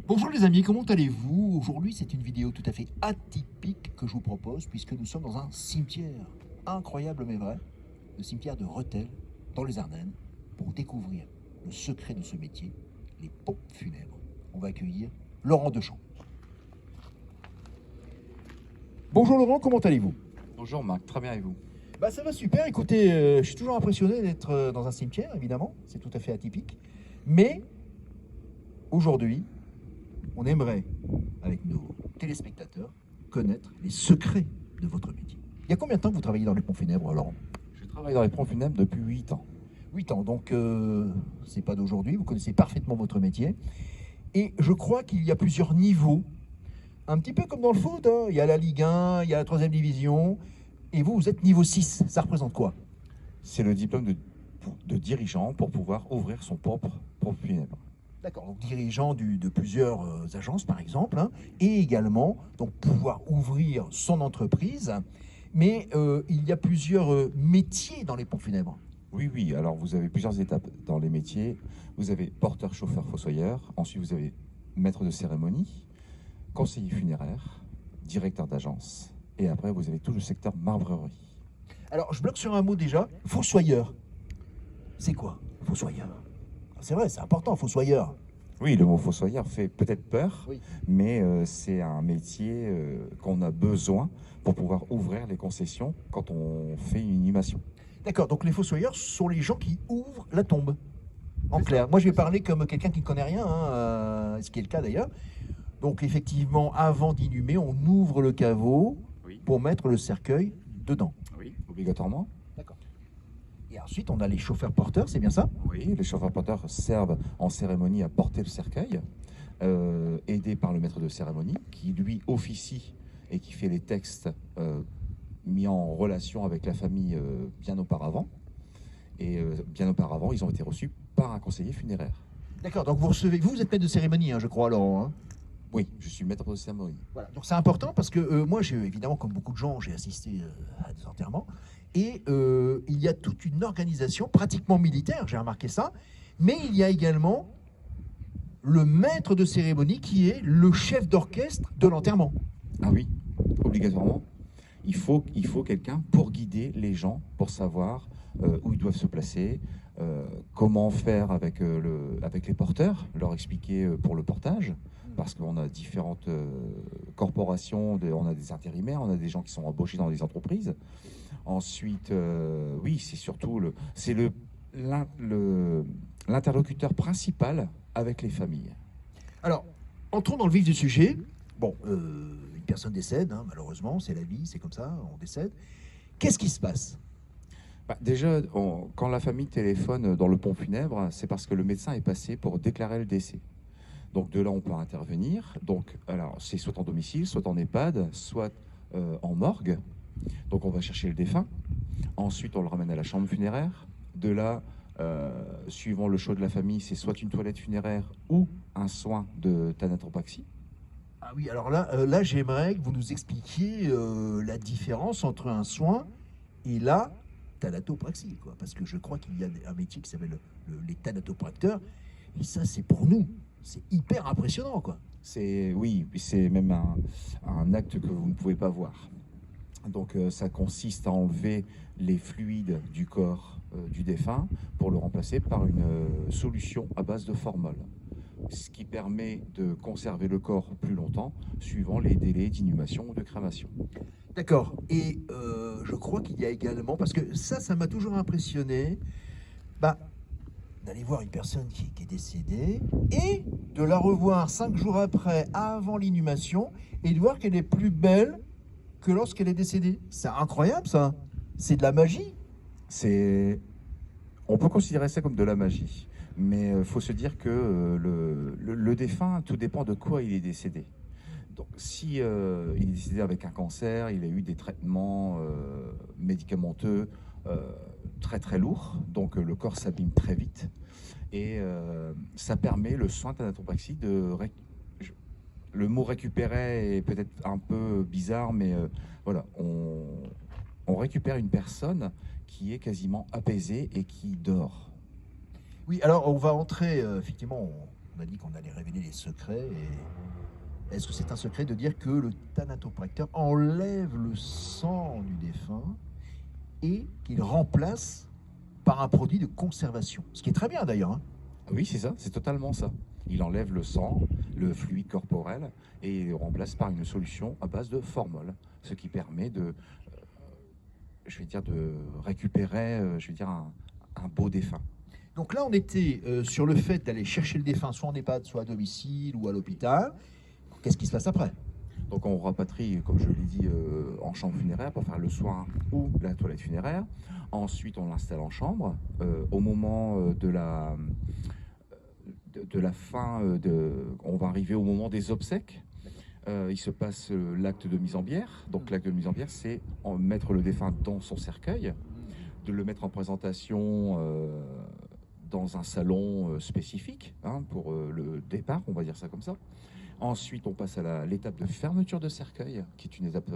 Bonjour les amis, comment allez-vous? Aujourd'hui c'est une vidéo tout à fait atypique que je vous propose puisque nous sommes dans un cimetière incroyable mais vrai, le cimetière de Rethel dans les Ardennes pour découvrir le secret de ce métier, les pompes funèbres. On va accueillir Laurent Deschamps. Bonjour Laurent, comment allez-vous? Bonjour Marc, très bien et vous? Bah ça va super, écoutez, je suis toujours impressionné d'être dans un cimetière évidemment, c'est tout à fait atypique, mais aujourd'hui on aimerait, avec nos téléspectateurs, connaître les secrets de votre métier. Il y a combien de temps que vous travaillez dans les pompes funèbres, Laurent? Je travaille dans les pompes funèbres depuis 8 ans. 8 ans, donc c'est pas d'aujourd'hui, vous connaissez parfaitement votre métier. Et je crois qu'il y a plusieurs niveaux, un petit peu comme dans le foot, hein. Il y a la Ligue 1, il y a la 3e division, et vous, vous êtes niveau 6. Ça représente quoi? C'est le diplôme de dirigeant pour pouvoir ouvrir son propre pompe funèbre. D'accord, donc dirigeant de plusieurs agences par exemple, hein, et également donc pouvoir ouvrir son entreprise. Mais il y a plusieurs métiers dans les pompes funèbres. Oui, oui, alors vous avez plusieurs étapes dans les métiers. Vous avez porteur, chauffeur, fossoyeur. Ensuite, vous avez maître de cérémonie, conseiller funéraire, directeur d'agence. Et après, vous avez tout le secteur marbrerie. Alors je bloque sur un mot déjà, fossoyeur. C'est quoi, fossoyeur? C'est vrai, c'est important, fossoyeur. Oui, le mot fossoyeur fait peut-être peur, Oui. mais c'est un métier qu'on a besoin pour pouvoir ouvrir les concessions quand on fait une inhumation. D'accord, donc les fossoyeurs sont les gens qui ouvrent la tombe. En clair, moi je vais parler comme quelqu'un qui ne connaît rien, hein, ce qui est le cas d'ailleurs. Donc effectivement, avant d'inhumer, on ouvre le caveau Oui. pour mettre le cercueil dedans. Oui, obligatoirement. D'accord. Et ensuite, on a les chauffeurs porteurs, c'est bien ça? Oui, les chauffeurs porteurs servent en cérémonie à porter le cercueil, aidés par le maître de cérémonie, qui lui officie et qui fait les textes mis en relation avec la famille bien auparavant. Et bien auparavant, ils ont été reçus par un conseiller funéraire. D'accord, donc vous recevez, vous êtes maître de cérémonie, hein, je crois, Laurent, hein. Oui, je suis maître de cérémonie. Voilà. Donc c'est important parce que moi, évidemment, comme beaucoup de gens, j'ai assisté à des enterrements. Et il y a toute une organisation pratiquement militaire, j'ai remarqué ça. Mais il y a également le maître de cérémonie qui est le chef d'orchestre de l'enterrement. Ah oui, obligatoirement. Il faut quelqu'un pour guider les gens, pour savoir où ils doivent se placer, comment faire avec les porteurs, leur expliquer pour le portage, parce qu'on a différentes corporations, on a des intérimaires, on a des gens qui sont embauchés dans des entreprises. Ensuite, oui, c'est surtout l'interlocuteur principal avec les familles. Alors, entrons dans le vif du sujet. Bon, une personne décède, hein, malheureusement, c'est la vie, c'est comme ça, on décède. Qu'est-ce qui se passe? Bah, déjà, quand la famille téléphone dans le pont funèbre, c'est parce que le médecin est passé pour déclarer le décès. Donc de là, on peut intervenir. Donc, alors, c'est soit en domicile, soit en EHPAD, soit en morgue. Donc on va chercher le défunt. Ensuite, on le ramène à la chambre funéraire. De là, suivant le choix de la famille, c'est soit une toilette funéraire ou un soin de thanatopraxie. Ah oui, alors là j'aimerais que vous nous expliquiez la différence entre un soin et la thanatopraxie, quoi. Parce que je crois qu'il y a un métier qui s'appelle les thanatopracteurs, et ça c'est pour nous, c'est hyper impressionnant, quoi. Oui, c'est même un acte que vous ne pouvez pas voir. Donc ça consiste à enlever les fluides du corps du défunt pour le remplacer par une solution à base de formol, ce qui permet de conserver le corps plus longtemps suivant les délais d'inhumation ou de crémation. D'accord, et je crois qu'il y a également, parce que ça m'a toujours impressionné, bah, d'aller voir une personne qui est décédée et de la revoir 5 jours après, avant l'inhumation, et de voir qu'elle est plus belle que lorsqu'elle est décédée. C'est incroyable ça, c'est de la magie. On peut considérer ça comme de la magie, mais il faut se dire que le défunt, tout dépend de quoi il est décédé. Donc si il est décédé avec un cancer, il a eu des traitements médicamenteux très très lourds, donc le corps s'abîme très vite, et ça permet le soin thanatopraxie le mot récupérer est peut-être un peu bizarre, mais voilà, on récupère une personne qui est quasiment apaisée et qui dort. Oui, alors on va entrer, effectivement, On a dit qu'on allait révéler les secrets. Et est-ce que c'est un secret de dire que le thanatopracteur enlève le sang du défunt et qu'il remplace par un produit de conservation? Ce qui est très bien d'ailleurs, hein. Oui, c'est ça, c'est totalement ça. Il enlève le sang, le fluide corporel, et il le remplace par une solution à base de formol, ce qui permet de récupérer, un beau défunt. Donc là, on était sur le fait d'aller chercher le défunt, soit en EHPAD, soit à domicile ou à l'hôpital. Qu'est-ce qui se passe après? Donc on rapatrie, comme je l'ai dit, en chambre funéraire pour faire le soin ou la toilette funéraire. Ensuite, on l'installe en chambre. Au moment de la fin, on va arriver au moment des obsèques. Il se passe l'acte de mise en bière. Donc l'acte de mise en bière, c'est mettre le défunt dans son cercueil, de le mettre en présentation dans un salon spécifique pour le départ, on va dire ça comme ça. Ensuite, on passe à l'étape de fermeture de cercueil, qui est une étape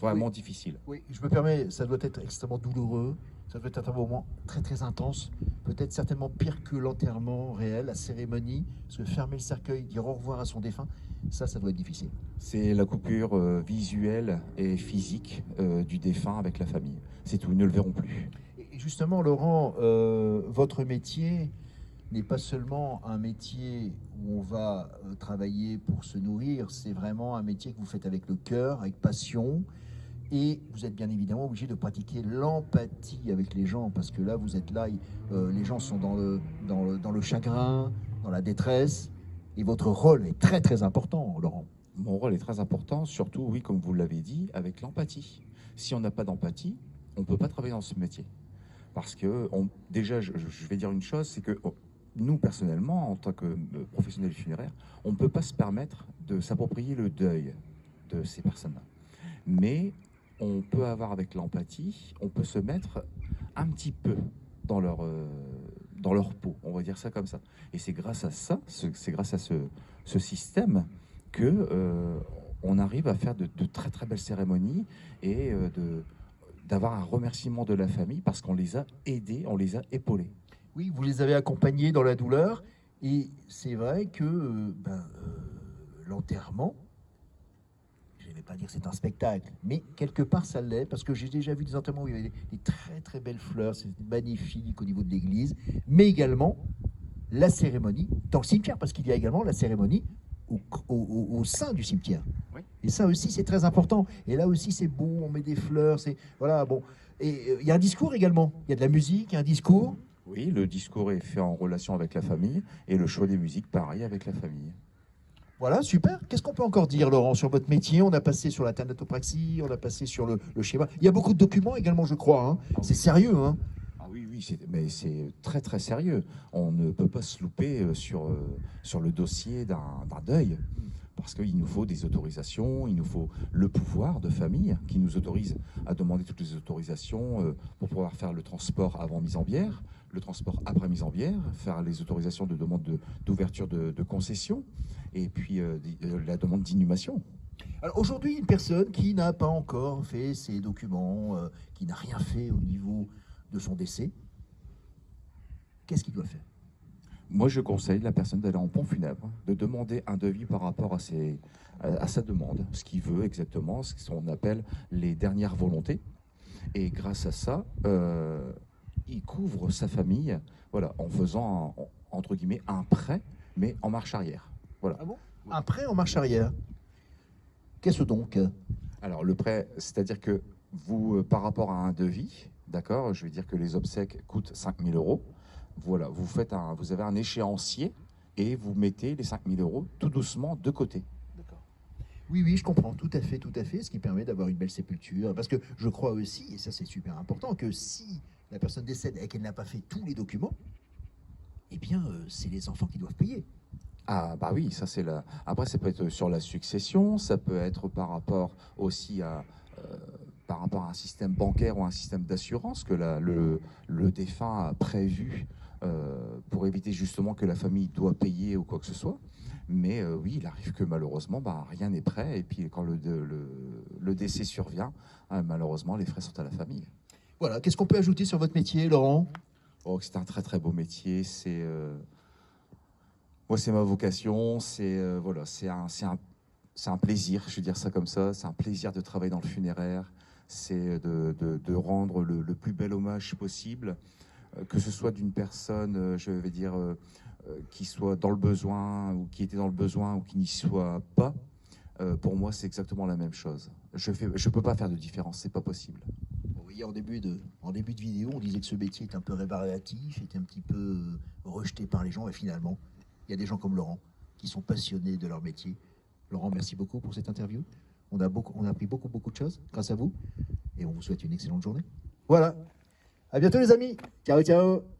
vraiment difficile. Oui, je me permets, ça doit être extrêmement douloureux, ça doit être un moment très très intense, peut-être certainement pire que l'enterrement réel, la cérémonie, parce que fermer le cercueil, dire au revoir à son défunt, ça doit être difficile. C'est la coupure visuelle et physique du défunt avec la famille. C'est tout, ils ne le verront plus. Et justement, Laurent, votre métier n'est pas seulement un métier où on va travailler pour se nourrir, c'est vraiment un métier que vous faites avec le cœur, avec passion, et vous êtes bien évidemment obligé de pratiquer l'empathie avec les gens, parce que là, vous êtes là, les gens sont dans le chagrin, dans la détresse, et votre rôle est très très important, Laurent. Mon rôle est très important, surtout, oui, comme vous l'avez dit, avec l'empathie. Si on n'a pas d'empathie, on ne peut pas travailler dans ce métier. Parce que, déjà, je vais dire une chose, c'est que nous, personnellement, en tant que professionnels funéraires, on ne peut pas se permettre de s'approprier le deuil de ces personnes-là. Mais on peut avoir avec l'empathie, on peut se mettre un petit peu dans leur peau, on va dire ça comme ça. Et c'est grâce à ça, c'est grâce à ce système que on arrive à faire de très très belles cérémonies et d'avoir un remerciement de la famille parce qu'on les a aidés, on les a épaulés. Oui, vous les avez accompagnés dans la douleur, et c'est vrai que l'enterrement, je ne vais pas dire que c'est un spectacle, mais quelque part ça l'est, parce que j'ai déjà vu des enterrements où il y avait des très très belles fleurs, c'est magnifique au niveau de l'église, mais également la cérémonie dans le cimetière, parce qu'il y a également la cérémonie au sein du cimetière. Oui. Et ça aussi c'est très important. Et là aussi c'est beau, on met des fleurs, c'est voilà bon. Et il y a un discours également, il y a de la musique, il y a un discours. Oui, le discours est fait en relation avec la famille et le choix des musiques, pareil, avec la famille. Voilà, super. Qu'est-ce qu'on peut encore dire, Laurent, sur votre métier? On a passé sur la thanatopraxie, on a passé sur le schéma. Il y a beaucoup de documents également, je crois. Hein. C'est sérieux. Hein. Ah oui, mais c'est très très sérieux. On ne peut pas se louper sur le dossier d'un deuil. Parce qu'il nous faut des autorisations, il nous faut le pouvoir de famille qui nous autorise à demander toutes les autorisations pour pouvoir faire le transport avant mise en bière, le transport après mise en bière, faire les autorisations de demande d'ouverture de concession, et puis la demande d'inhumation. Alors aujourd'hui, une personne qui n'a pas encore fait ses documents, qui n'a rien fait au niveau de son décès, qu'est-ce qu'il doit faire? Moi, je conseille la personne d'aller en pont funèbre, de demander un devis par rapport à sa demande, ce qu'il veut exactement, ce qu'on appelle les dernières volontés. Et grâce à ça, il couvre sa famille, voilà, en faisant entre guillemets un prêt, mais en marche arrière. Voilà. Ah bon? Un prêt en marche arrière. Qu'est-ce donc? Alors le prêt, c'est-à-dire que vous, par rapport à un devis, d'accord, je vais dire que les obsèques coûtent 5 000 €. Voilà, vous avez un échéancier et vous mettez les 5 000 € tout doucement de côté. D'accord. Oui, je comprends, tout à fait, ce qui permet d'avoir une belle sépulture. Parce que je crois aussi, et ça c'est super important, que si la personne décède et qu'elle n'a pas fait tous les documents, eh bien, c'est les enfants qui doivent payer. Ah bah oui, ça c'est la. Après, ça peut être sur la succession, ça peut être par rapport aussi par rapport à un système bancaire ou un système d'assurance que le défunt a prévu pour éviter justement que la famille doit payer ou quoi que ce soit. Mais oui, il arrive que malheureusement, rien n'est prêt. Et puis quand le décès survient, malheureusement, les frais sont à la famille. Voilà, qu'est-ce qu'on peut ajouter sur votre métier, Laurent? Oh, c'est un très très beau métier. Moi, c'est ma vocation, c'est voilà, c'est un plaisir, je vais dire ça comme ça, c'est un plaisir de travailler dans le funéraire, c'est de rendre le plus bel hommage possible, que ce soit d'une personne, je vais dire, qui soit dans le besoin, ou qui était dans le besoin, ou qui n'y soit pas. Pour moi, c'est exactement la même chose. Je peux pas faire de différence, c'est pas possible. Oui, en début de vidéo, on disait que ce métier est un peu rébarbatif, était un petit peu rejeté par les gens, et finalement, il y a des gens comme Laurent qui sont passionnés de leur métier. Laurent, merci beaucoup pour cette interview. On a appris beaucoup de choses grâce à vous, et on vous souhaite une excellente journée. Voilà. À bientôt les amis. Ciao, ciao.